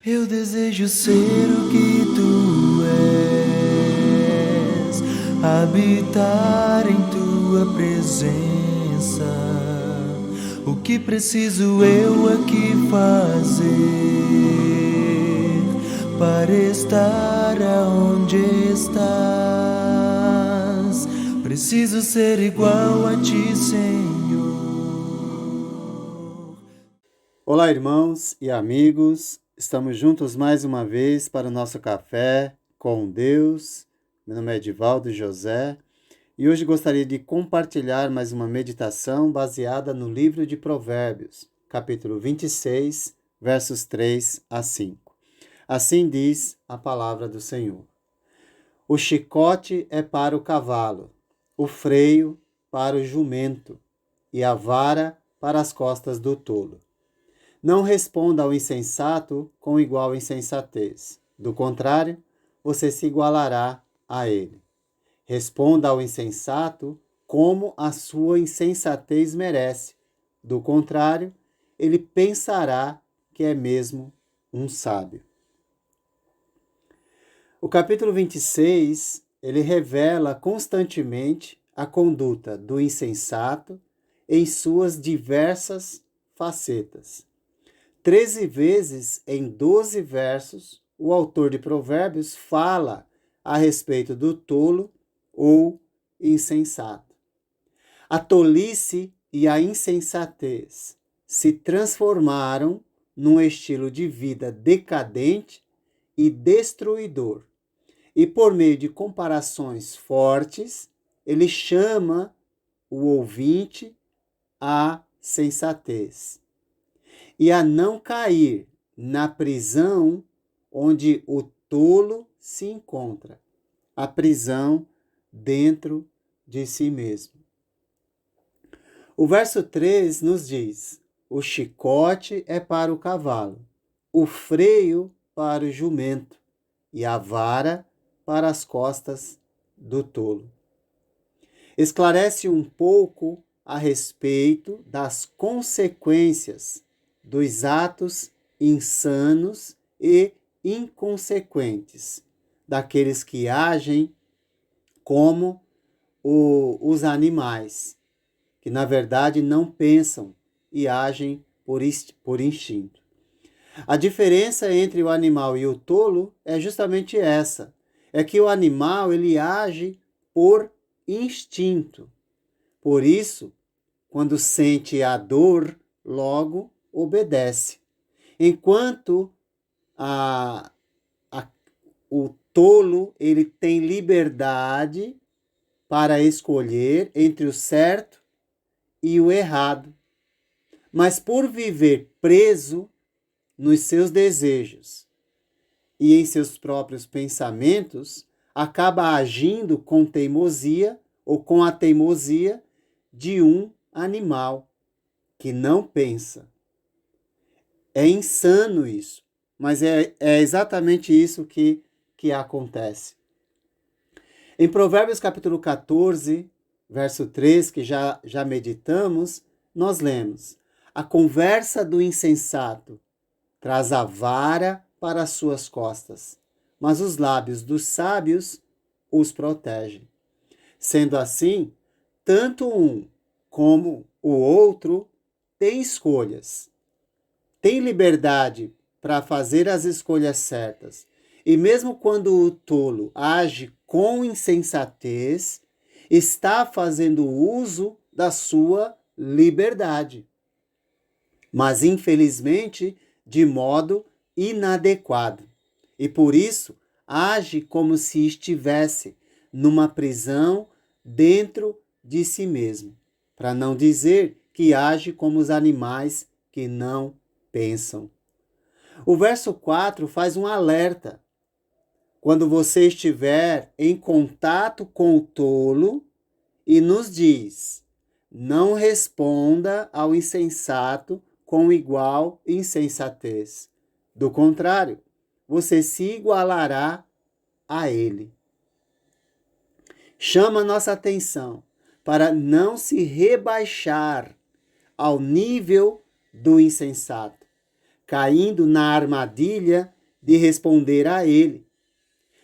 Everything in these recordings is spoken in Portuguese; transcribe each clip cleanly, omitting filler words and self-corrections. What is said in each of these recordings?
Eu desejo ser o que tu és, habitar em tua presença. O que preciso eu aqui fazer para estar aonde estás? Preciso ser igual a ti, Senhor. Olá, irmãos e amigos, estamos juntos mais uma vez para o nosso café com Deus. Meu nome é Edivaldo José e hoje gostaria de compartilhar mais uma meditação baseada no livro de Provérbios, capítulo 26, versos 3 a 5. Assim diz a palavra do Senhor: O chicote é para o cavalo, o freio para o jumento e a vara para as costas do tolo. Não responda ao insensato com igual insensatez. Do contrário, você se igualará a ele. Responda ao insensato como a sua insensatez merece. Do contrário, ele pensará que é mesmo um sábio. O capítulo 26, ele revela constantemente a conduta do insensato em suas diversas facetas. 13 vezes em 12 versos, o autor de Provérbios fala a respeito do tolo ou insensato. A tolice e a insensatez se transformaram num estilo de vida decadente e destruidor. E por meio de comparações fortes, ele chama o ouvinte à sensatez e a não cair na prisão onde o tolo se encontra, a prisão dentro de si mesmo. O verso 3 nos diz: o chicote é para o cavalo, o freio para o jumento e a vara para as costas do tolo. Esclarece um pouco a respeito das consequências dos atos insanos e inconsequentes daqueles que agem como os animais, que na verdade não pensam e agem por instinto. A diferença entre o animal e o tolo é justamente essa, é que o animal ele age por instinto. Por isso, quando sente a dor, logo obedece. Enquanto o tolo ele tem liberdade para escolher entre o certo e o errado. Mas por viver preso nos seus desejos e em seus próprios pensamentos, acaba agindo com teimosia ou com a teimosia de um animal que não pensa. É insano isso, mas é exatamente isso que acontece. Em Provérbios capítulo 14, verso 3, que já meditamos, nós lemos: a conversa do insensato traz a vara para as suas costas, mas os lábios dos sábios os protegem. Sendo assim, tanto um como o outro têm escolhas, têm liberdade para fazer as escolhas certas. E mesmo quando o tolo age com insensatez, está fazendo uso da sua liberdade. Mas, infelizmente, de modo inadequado. E por isso, age como se estivesse numa prisão dentro de si mesmo. Para não dizer que age como os animais que não pensam. O verso 4 faz um alerta. Quando você estiver em contato com o tolo e nos diz: não responda ao insensato com igual insensatez. Do contrário, você se igualará a ele. Chama nossa atenção para não se rebaixar ao nível do insensato. caindo na armadilha de responder a ele.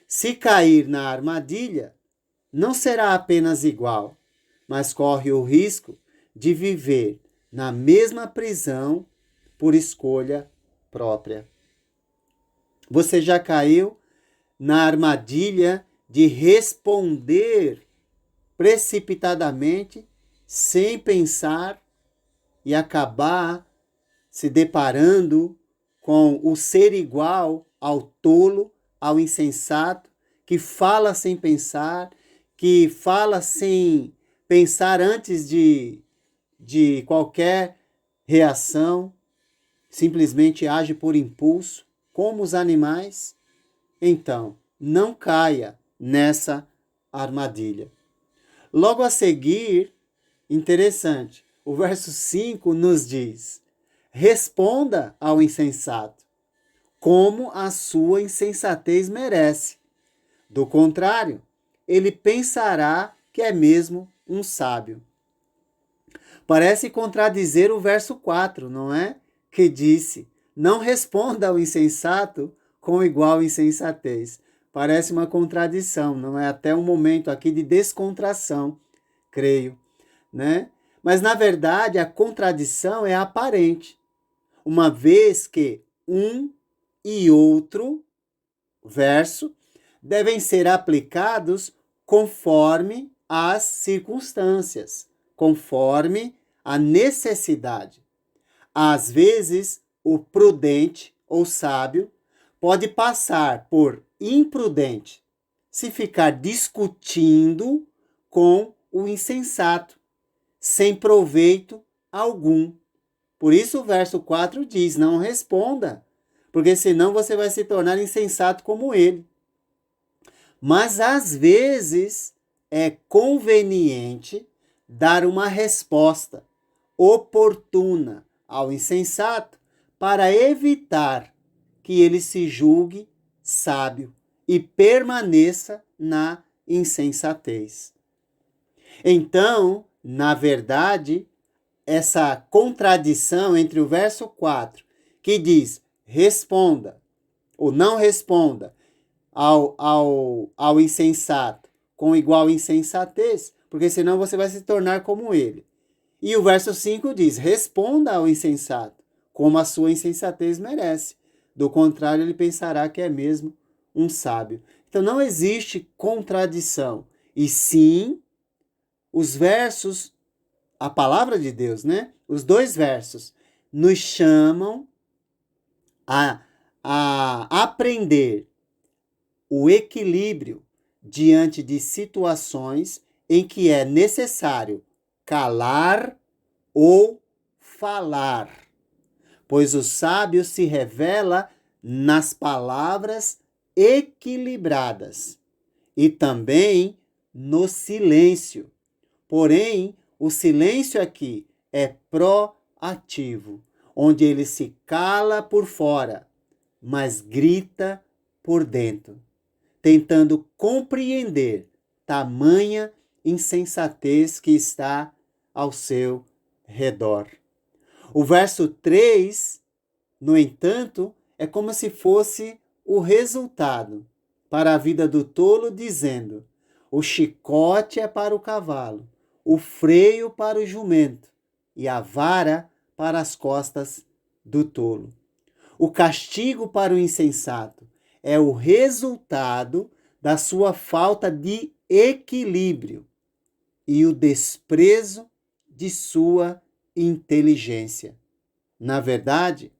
Se cair na armadilha, não será apenas igual, mas corre o risco de viver na mesma prisão por escolha própria. Você já caiu na armadilha de responder precipitadamente, sem pensar, e acabar se deparando com o ser igual ao tolo, ao insensato, que fala sem pensar, que fala sem pensar antes de qualquer reação, simplesmente age por impulso, como os animais? Então, não caia nessa armadilha. Logo a seguir, interessante, o verso 5 nos diz: responda ao insensato, como a sua insensatez merece. Do contrário, ele pensará que é mesmo um sábio. Parece contradizer o verso 4, não é? Que disse: não responda ao insensato com igual insensatez. Parece uma contradição, não é? Até um momento aqui de descontração, creio, né? Mas, na verdade, a contradição é aparente, uma vez que um e outro verso devem ser aplicados conforme as circunstâncias, conforme a necessidade. Às vezes, o prudente ou sábio pode passar por imprudente se ficar discutindo com o insensato, sem proveito algum. Por isso o verso 4 diz: não responda, porque senão você vai se tornar insensato como ele. Mas às vezes é conveniente dar uma resposta oportuna ao insensato para evitar que ele se julgue sábio e permaneça na insensatez. Então, na verdade, essa contradição entre o verso 4, que diz responda ou não responda ao insensato com igual insensatez, porque senão você vai se tornar como ele. E o verso 5 diz: responda ao insensato, como a sua insensatez merece. Do contrário, ele pensará que é mesmo um sábio. Então não existe contradição, e sim os versos, a palavra de Deus, né? Os dois versos nos chamam a aprender o equilíbrio diante de situações em que é necessário calar ou falar, pois o sábio se revela nas palavras equilibradas e também no silêncio. Porém, o silêncio aqui é proativo, onde ele se cala por fora, mas grita por dentro, tentando compreender tamanha insensatez que está ao seu redor. O verso 3, no entanto, é como se fosse o resultado para a vida do tolo, dizendo: o chicote é para o cavalo, o freio para o jumento e a vara para as costas do tolo. O castigo para o insensato é o resultado da sua falta de equilíbrio e o desprezo de sua inteligência. Na verdade,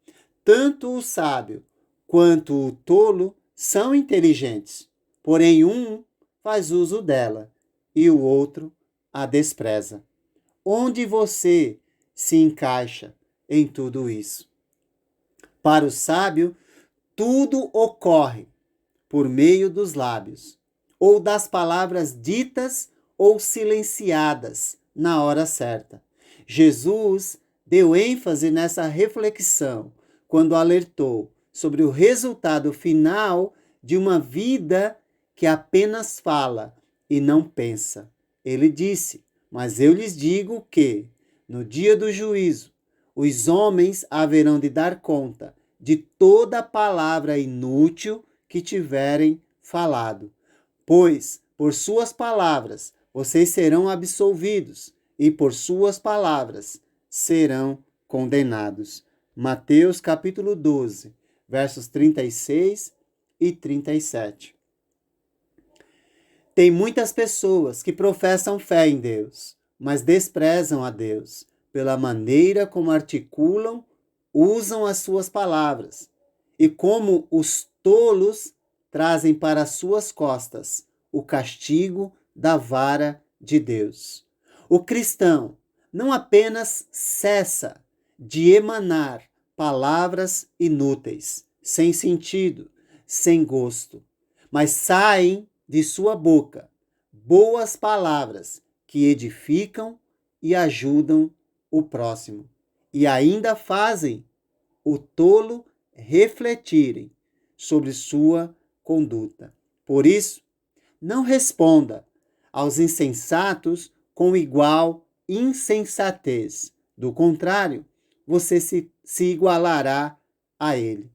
tanto o sábio quanto o tolo são inteligentes, porém um faz uso dela e o outro a despreza. Onde você se encaixa em tudo isso? Para o sábio, tudo ocorre por meio dos lábios, ou das palavras ditas ou silenciadas na hora certa. Jesus deu ênfase nessa reflexão quando alertou sobre o resultado final de uma vida que apenas fala e não pensa. Ele disse: mas eu lhes digo que, no dia do juízo, os homens haverão de dar conta de toda palavra inútil que tiverem falado, pois por suas palavras vocês serão absolvidos e por suas palavras serão condenados. Mateus capítulo 12, versos 36 e 37. Tem muitas pessoas que professam fé em Deus, mas desprezam a Deus pela maneira como articulam, usam as suas palavras e como os tolos trazem para suas costas o castigo da vara de Deus. O cristão não apenas cessa de emanar palavras inúteis, sem sentido, sem gosto, mas saem de sua boca boas palavras que edificam e ajudam o próximo, e ainda fazem o tolo refletirem sobre sua conduta. Por isso, não responda aos insensatos com igual insensatez. Do contrário, você se igualará a ele.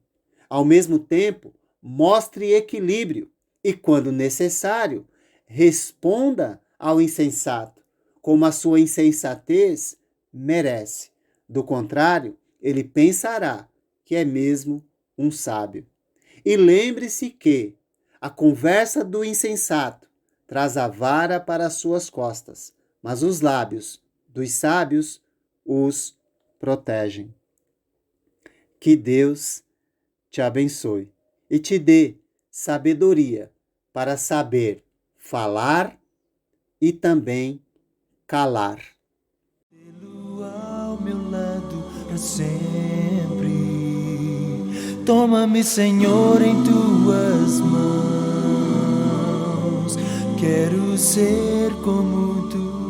Ao mesmo tempo, mostre equilíbrio e, quando necessário, responda ao insensato como a sua insensatez merece. Do contrário, ele pensará que é mesmo um sábio. E lembre-se que a conversa do insensato traz a vara para as suas costas, mas os lábios dos sábios os protegem. Que Deus te abençoe e te dê sabedoria para saber falar e também calar. Ao meu lado para sempre. Toma-me, Senhor, em tuas mãos. Quero ser como tu.